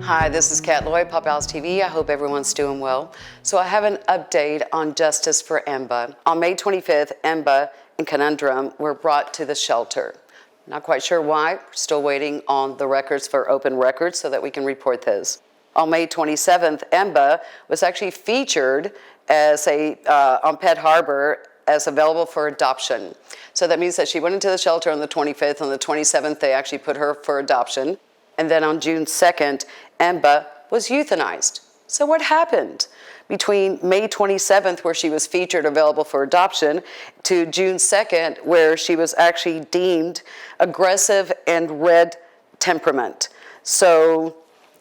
Hi, this is Kat Lloyd, Pop House TV. I hope everyone's doing well. So I have an update on justice for Emba. On May 25th, Emba and Conundrum were brought to the shelter. Not quite sure why. We're still waiting on the records for open records so that we can report this. On May 27th, Emba was actually featured as on Pet Harbor as available for adoption. So that means that she went into the shelter on the 25th. On the 27th, they actually put her for adoption. And then on June 2nd, Emba was euthanized. So what happened between May 27th, where she was featured available for adoption, to June 2nd, where she was actually deemed aggressive and red temperament? So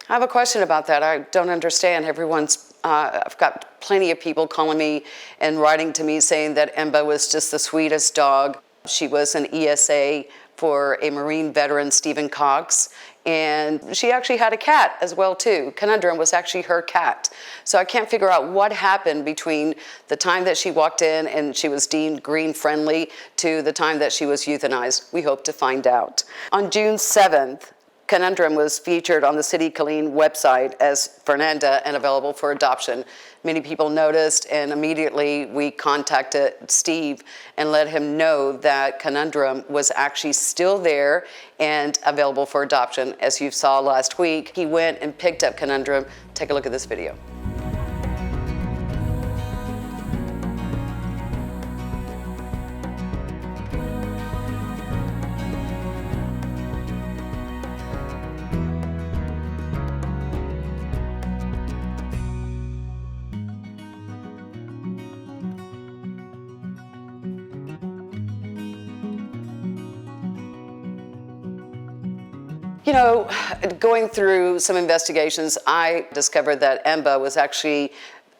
I have a question about that. I don't understand. I've got plenty of people calling me and writing to me saying that Emba was just the sweetest dog. She was an ESA for a Marine veteran, Stephen Cox, and she actually had a cat as well too. Conundrum was actually her cat. So I can't figure out what happened between the time that she walked in and she was deemed green friendly to the time that she was euthanized. We hope to find out. On June 7th, Conundrum was featured on the City Killeen website as Fernanda and available for adoption. Many people noticed, and immediately we contacted Steve and let him know that Conundrum was actually still there and available for adoption. As you saw last week, he went and picked up Conundrum. Take a look at this video. You know, going through some investigations, I discovered that Emba was actually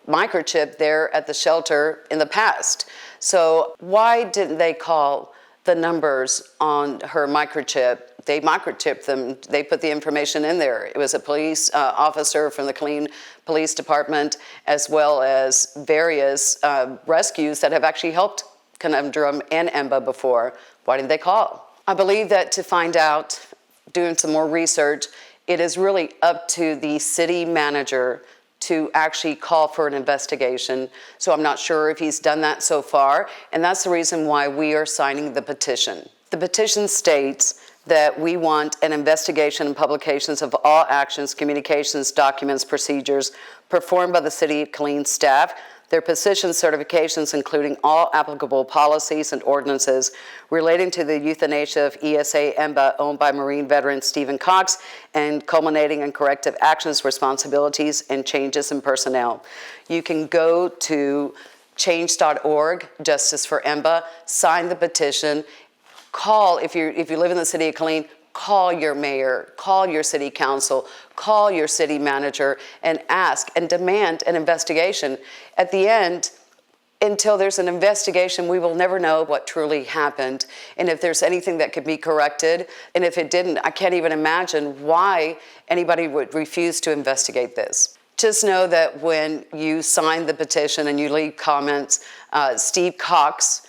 microchipped there at the shelter in the past. So why didn't they call the numbers on her microchip? They microchipped them. They put the information in there. It was a police officer from the Killeen Police Department, as well as various rescues that have actually helped Conundrum and Emba before. Why didn't they call? I believe that to find out, doing some more research, it is really up to the city manager to actually call for an investigation. So I'm not sure if he's done that so far, and that's the reason why we are signing the petition. The petition states that we want an investigation and publications of all actions, communications, documents, procedures performed by the City of Killeen staff, their position certifications, including all applicable policies and ordinances relating to the euthanasia of ESA Emba, owned by Marine veteran Stephen Cox, and culminating in corrective actions, responsibilities, and changes in personnel. You can go to change.org, Justice for Emba, sign the petition, call, if you live in the City of Killeen, call your mayor, call your city council, call your city manager, and ask and demand an investigation. At the end, until there's an investigation, we will never know what truly happened, and if there's anything that could be corrected. And if it didn't, I can't even imagine why anybody would refuse to investigate this. Just know that when you sign the petition and you leave comments, Steve Cox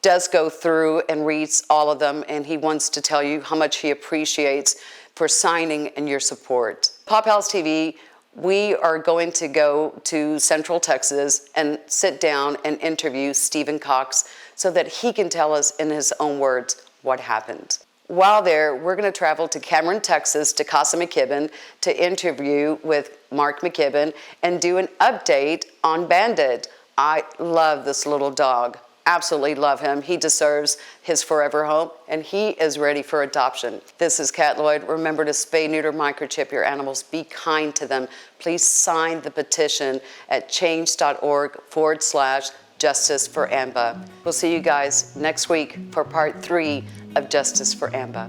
does go through and reads all of them, and he wants to tell you how much he appreciates for signing and your support. Pop House TV, we are going to go to Central Texas and sit down and interview Stephen Cox so that he can tell us in his own words what happened. While there, we're going to travel to Cameron, Texas, to Casa McKibben to interview with Mark McKibben and do an update on Bandit. I love this little dog. Absolutely love him. He deserves his forever home, and he is ready for adoption. This is Kat Lloyd. Remember to spay, neuter, microchip your animals. Be kind to them. Please sign the petition at change.org/Justice for Emba. We'll see you guys next week for part 3 of Justice for Emba.